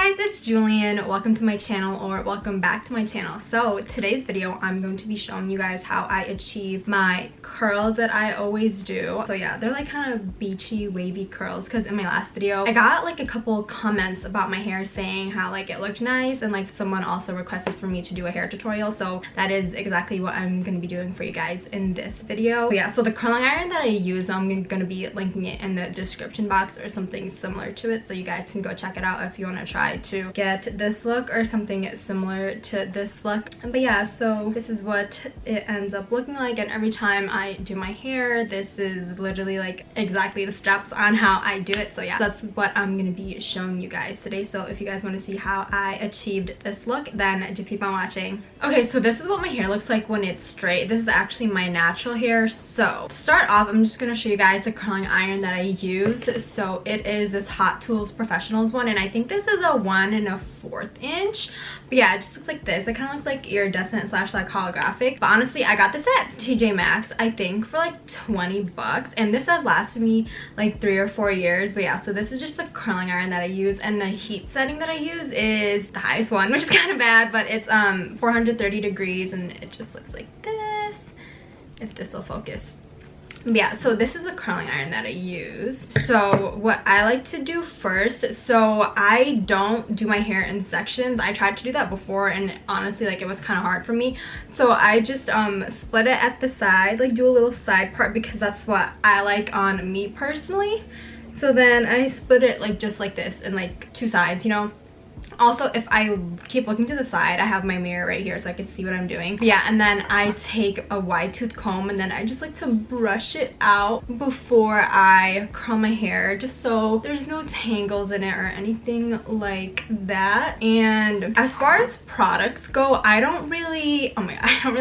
guys, it's Julienne. Welcome to my channel, or welcome back to my channel. So today's video, I'm going to be showing you guys how I achieve my curls that I always do. So yeah, they're like kind of beachy, wavy curls, because in my last video, I got like a couple comments about my hair saying how like it looked nice, and like someone also requested for me to do a hair tutorial. So that is exactly what I'm going to be doing for you guys in this video. Yeah, so the curling iron that I use, I'm going to be linking it in the description box or something similar to it, so you guys can go check it out if you want to try to get this look or something similar to this look. But yeah, so this is what it ends up looking like, and every time I do my hair, this is literally like exactly the steps on how I do it. So yeah, that's what I'm gonna be showing you guys today. So if you guys want to see how I achieved this look, then just keep on watching. Okay, so this is what my hair looks like when it's straight. This is actually my natural hair. So to start off, I'm just gonna show you guys the curling iron that I use. So it is this Hot Tools Professionals one, and I think this is a 1 1/4 inch. But yeah, it just looks like this. It kind of looks like iridescent slash like holographic. But honestly, I got this at TJ Maxx, I think, for like 20 bucks, and this has lasted me like 3 or 4 years. But yeah, so this is just the curling iron that I use, and the heat setting that I use is the highest one, which is kind of bad, but it's 430 degrees, and it just looks like this, if this will focus. Yeah, so this is the curling iron that I use. So what I like to do first, so I don't do my hair in sections. I tried to do that before, and honestly, like, it was kind of hard for me. So I just split it at the side, like do a little side part, because that's what I like on me personally. So then I split it like just like this in like 2 sides, you know. Also, if I keep looking to the side, I have my mirror right here so I can see what I'm doing. But yeah, and then I take a wide tooth comb, and then I just like to brush it out before I curl my hair, just so there's no tangles in it or anything like that. And as far as products go, I don't really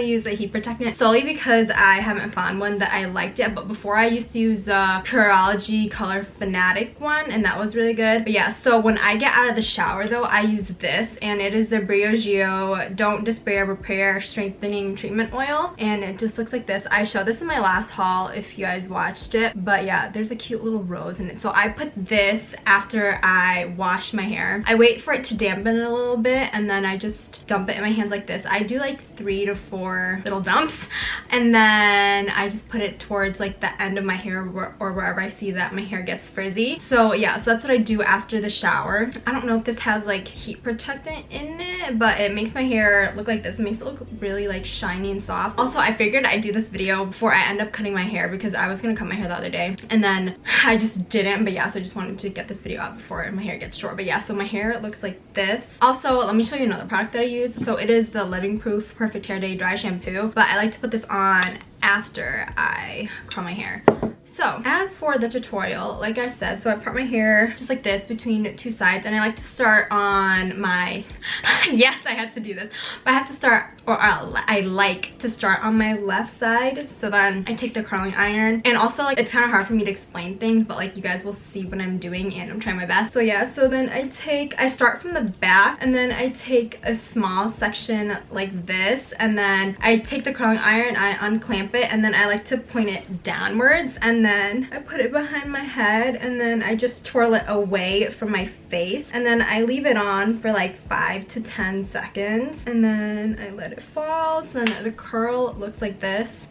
use a heat protectant, solely because I haven't found one that I liked yet. But before, I used to use the Pureology Color Fanatic one, and that was really good. But yeah, so when I get out of the shower though, I use this, and it is the Briogeo Don't Despair Repair Strengthening Treatment Oil, and it just looks like this. I showed this in my last haul if you guys watched it. But yeah, there's a cute little rose in it. So I put this after I wash my hair. I wait for it to dampen a little bit, and then I just dump it in my hands like this. I do like 3 to 4 little dumps, and then I just put it towards like the end of my hair, or wherever I see that my hair gets frizzy. So yeah, so that's what I do after the shower. I don't know if this has like heat protectant in it, but it makes my hair look like this. It makes it look really like shiny and soft. Also, I figured I'd do this video before I end up cutting my hair, because I was gonna cut my hair the other day and then I just didn't. But yeah, so I just wanted to get this video out before my hair gets short. But yeah, so my hair looks like this. Also, let me show you another product that I use. So it is the Living Proof Perfect Hair Day Dry Shampoo, but I like to put this on after I curl my hair. So as for the tutorial, like I said, so I part my hair just like this between 2 sides, and I like to start on my yes, I had to do this, but I have to start, or I like to start on my left side. So then I take the curling iron, and also like it's kind of hard for me to explain things, but like you guys will see what I'm doing, and I'm trying my best. So yeah, so then I start from the back, and then I take a small section like this, and then I take the curling iron, I unclamp it, and then I like to point it downwards, and then I put it behind my head, and then I just twirl it away from my face, and then I leave it on for like 5 to 10 seconds, and then I let it fall. So then the curl looks like this.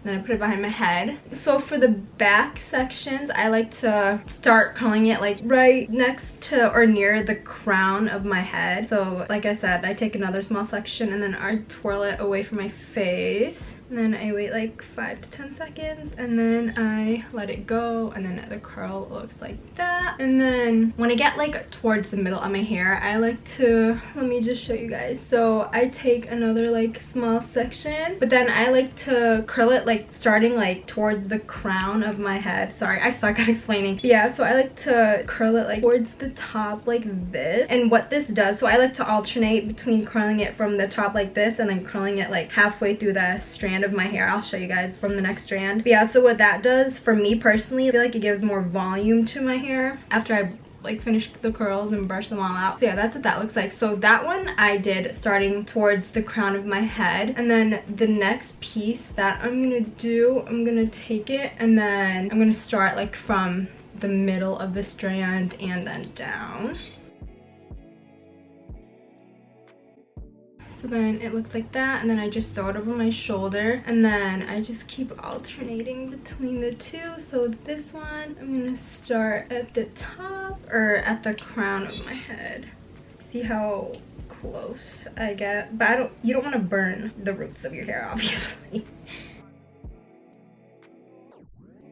Then I put it behind my head. So for the back sections, I like to start curling it like right next to or near the crown of my head. So like I said, I take another small section, and then I twirl it away from my face. And then I wait like 5 to 10 seconds, and then I let it go, and then the curl looks like that. And then when I get like towards the middle of my hair, I like to, let me just show you guys. So I take another like small section, but then I like to curl it like starting like towards the crown of my head. Sorry, I suck at explaining. But yeah, so I like to curl it like towards the top like this. And what this does, so I like to alternate between curling it from the top like this, and then curling it like halfway through the strand of my hair. I'll show you guys from the next strand. But yeah, so what that does for me personally, I feel like it gives more volume to my hair after I like finish the curls and brush them all out. So yeah, that's what that looks like. So that one I did starting towards the crown of my head, and then the next piece that I'm gonna do, I'm gonna take it, and then I'm gonna start like from the middle of the strand and then down. So then it looks like that, and then I just throw it over my shoulder, and then I just keep alternating between the two. So this one, I'm gonna start at the top, or at the crown of my head. See how close I get? But you don't want to burn the roots of your hair, obviously.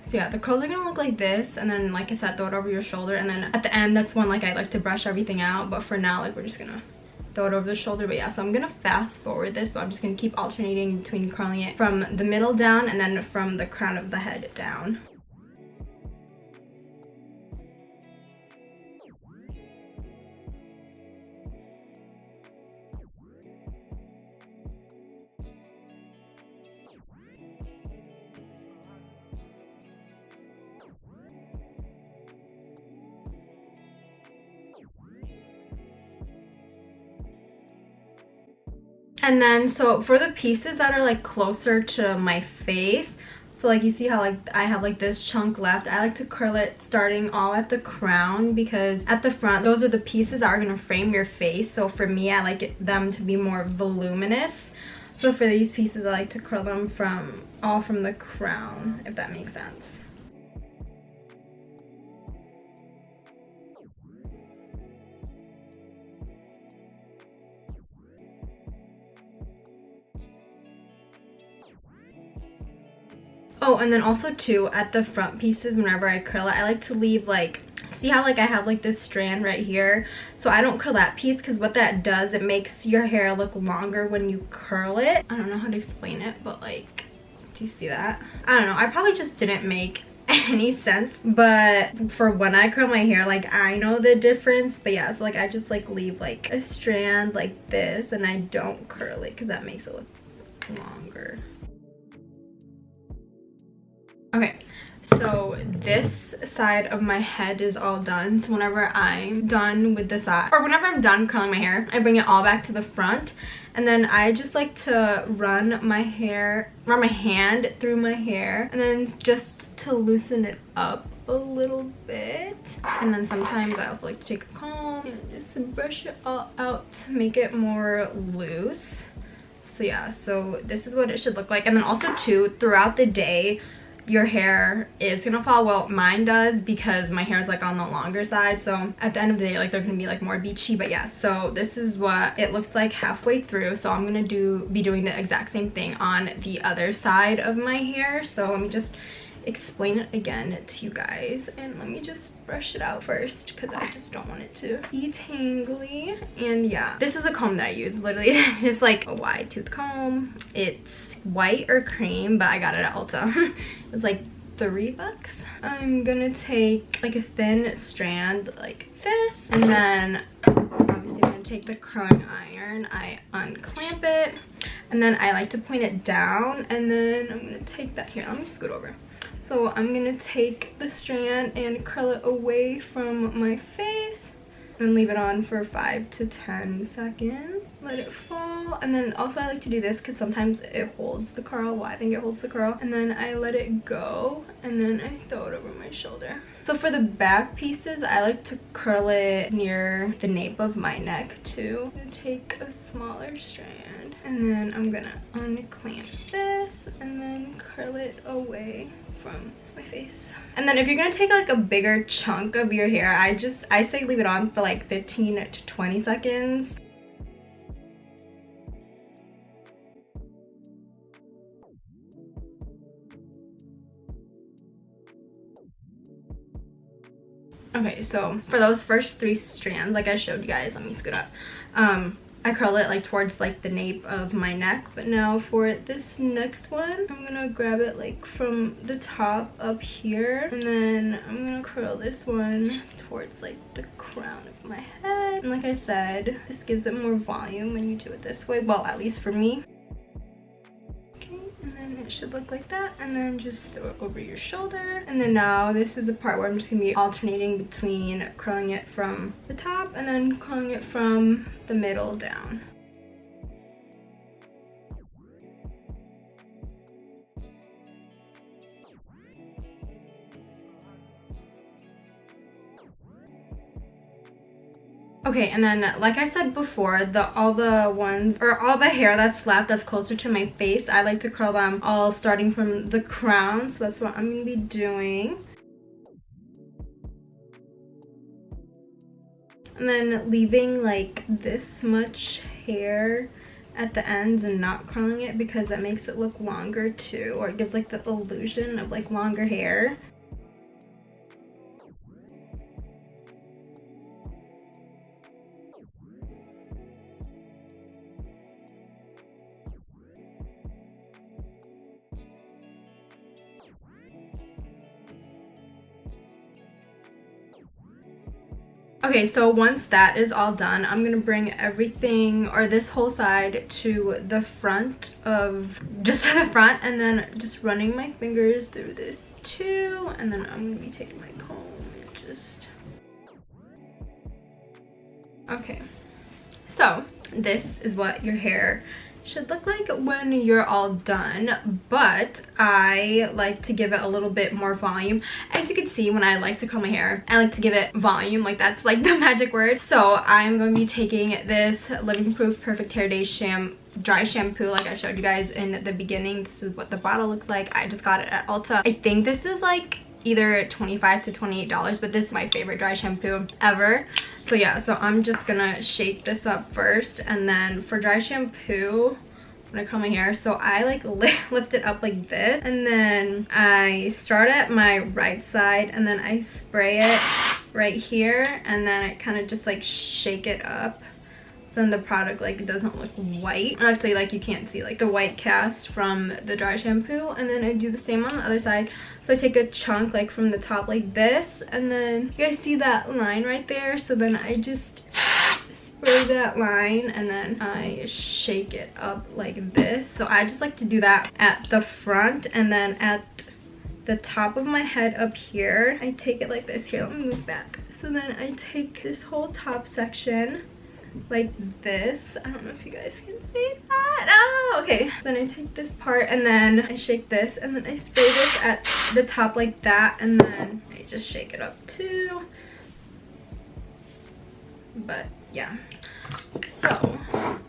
So yeah, the curls are gonna look like this, and then like I said, throw it over your shoulder, and then at the end, that's when like I like to brush everything out. But for now, like we're just gonna throw it over the shoulder. But yeah, so I'm gonna fast forward this, but I'm just gonna keep alternating between curling it from the middle down and then from the crown of the head down. And then so for the pieces that are like closer to my face, so like you see how like I have like this chunk left, I like to curl it starting all at the crown, because at the front those are the pieces that are going to frame your face. So for me, I like them to be more voluminous. So for these pieces, I like to curl them from the crown, if that makes sense. Oh, and then also too, at the front pieces, whenever I curl it, I like to leave like, see how like I have like this strand right here? So I don't curl that piece, because what that does, it makes your hair look longer when you curl it. I don't know how to explain it, but like, do you see that? I don't know, I probably just didn't make any sense, but for when I curl my hair, like I know the difference. But yeah, so like I just like leave like a strand like this, and I don't curl it because that makes it look longer. Okay, so this side of my head is all done. So whenever I'm done with the side, or whenever I'm done curling my hair, I bring it all back to the front, and then I just like to run my hand through my hair, and then just to loosen it up a little bit. And then sometimes I also like to take a comb and just brush it all out to make it more loose. So yeah, so this is what it should look like. And then also too, throughout the day, your hair is gonna fall. Well, mine does, because my hair is like on the longer side. So at the end of the day, like they're gonna be like more beachy. But yeah, so this is what it looks like halfway through. So I'm gonna be doing the exact same thing on the other side of my hair. So let me just explain it again to you guys, and let me just brush it out first, because I just don't want it to be tangly. And yeah, this is a comb that I use. Literally, it's just like a wide tooth comb. It's white or cream, but I got it at Ulta. It's like $3. I'm gonna take like a thin strand like this, and then obviously I'm gonna take the curling iron, I unclamp it, and then I like to point it down, and then I'm gonna take that here. Let me scoot over. So I'm gonna take the strand and curl it away from my face, and leave it on for 5 to 10 seconds. Let it fall. And then also I like to do this because sometimes it holds the curl. Well, I think it holds the curl. And then I let it go, and then I throw it over my shoulder. So for the back pieces, I like to curl it near the nape of my neck too. I'm gonna take a smaller strand, and then I'm gonna unclamp this and then curl it away from my face. And then if you're gonna take like a bigger chunk of your hair, I say leave it on for like 15 to 20 seconds. Okay, so for those first 3 strands, like I showed you guys, let me scoot up. I curl it like towards like the nape of my neck, but now for this next one, I'm gonna grab it like from the top up here, and then I'm gonna curl this one towards like the crown of my head. And like I said, this gives it more volume when you do it this way, well, at least for me. And then it should look like that, and then just throw it over your shoulder. And then now this is the part where I'm just gonna be alternating between curling it from the top and then curling it from the middle down. Okay, Okay, and then like I said before, all the hair that's left that's closer to my face, I like to curl them all starting from the crown. So that's what I'm gonna be doing. And then leaving like this much hair at the ends and not curling it, because that makes it look longer too, or it gives like the illusion of like longer hair. Okay, so once that is all done, I'm gonna bring everything, or this whole side, to the front just to the front, and then just running my fingers through this too, and then I'm gonna be taking my comb and just... Okay, so this is what your hair should look like when you're all done, but I like to give it a little bit more volume. As you can see, when I like to curl my hair, I like to give it volume, like that's like the magic word. So I'm going to be taking this Living Proof Perfect Hair Day dry shampoo, like I showed you guys in the beginning. This is what the bottle looks like. I just got it at Ulta. I think this is like either $25 to $28, but this is my favorite dry shampoo ever. So yeah, so I'm just gonna shake this up first, and then for dry shampoo, when I curl my hair, so I like lift it up like this, and then I start at my right side, and then I spray it right here, and then I kind of just like shake it up, so then the product like doesn't look white. Actually, like you can't see like the white cast from the dry shampoo. And then I do the same on the other side. So I take a chunk like from the top like this, and then you guys see that line right there, so then I just spray that line, and then I shake it up like this. So I just like to do that at the front, and then at the top of my head up here, I take it like this. Here, let me move back. So then I take this whole top section like this. I don't know if you guys can see that. Oh, okay. So then I take this part, and then I shake this, and then I spray this at the top like that, and then I just shake it up too. But yeah, so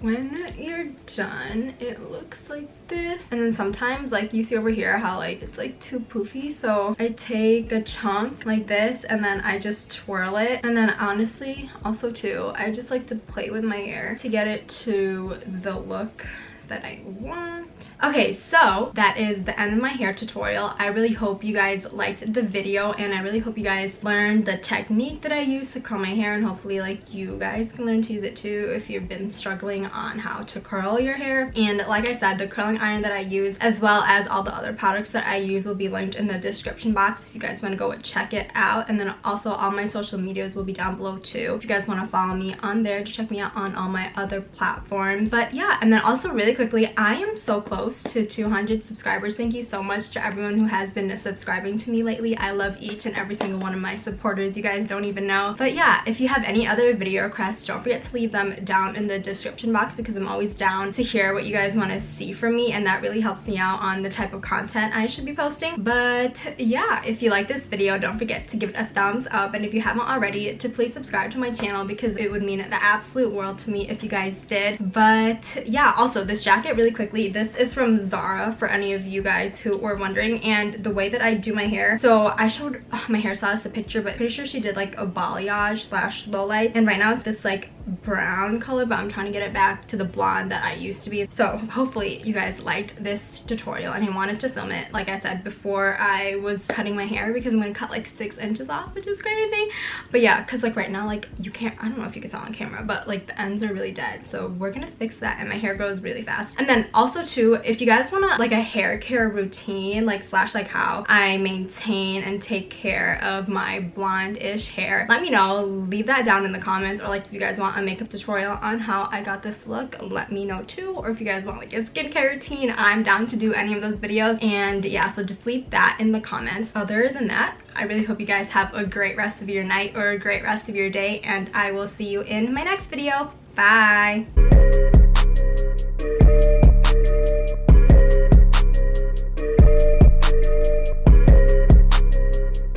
when you're done, it looks like this. And then sometimes, like you see over here how like it's like too poofy, so I take a chunk like this, and then I just twirl it. And then honestly, also too, I just like to play with my hair to get it to the look that I want. Okay, so that is the end of my hair tutorial. I really hope you guys liked the video, and I really hope you guys learned the technique that I use to curl my hair, and hopefully like you guys can learn to use it too if you've been struggling on how to curl your hair. And like I said, the curling iron that I use, as well as all the other products that I use, will be linked in the description box if you guys want to go check it out. And then also all my social medias will be down below too if you guys want to follow me on there to check me out on all my other platforms. But yeah, and then also really quickly, I am so close to 200 subscribers. Thank you so much to everyone who has been subscribing to me lately. I love each and every single one of my supporters. You guys don't even know. But yeah, if you have any other video requests, don't forget to leave them down in the description box, because I'm always down to hear what you guys want to see from me, and that really helps me out on the type of content I should be posting. But yeah, if you like this video, don't forget to give it a thumbs up, and if you haven't already, to please subscribe to my channel, because it would mean the absolute world to me if you guys did. But yeah, also this jacket, really quickly, this is from Zara, for any of you guys who were wondering. And the way that I do my hair, so I showed my hairstylist a picture, but pretty sure she did like a balayage slash low light, and right now it's this like brown color, but I'm trying to get it back to the blonde that I used to be. So hopefully you guys liked this tutorial, and I wanted to film it, like I said, before I was cutting my hair, because I'm gonna cut like 6 inches off, which is crazy. But yeah, because like right now, like you can't, I don't know if you can tell on camera, but like the ends are really dead, so we're gonna fix that, and my hair grows really fast. And then also too, if you guys want to like a hair care routine, like slash like how I maintain and take care of my blonde-ish hair, let me know. Leave that down in the comments, or like if you guys want a makeup tutorial on how I got this look, let me know too. Or if you guys want like a skincare routine, I'm down to do any of those videos. And yeah, so just leave that in the comments. Other than that, I really hope you guys have a great rest of your night or a great rest of your day, and I will see you in my next video. Bye.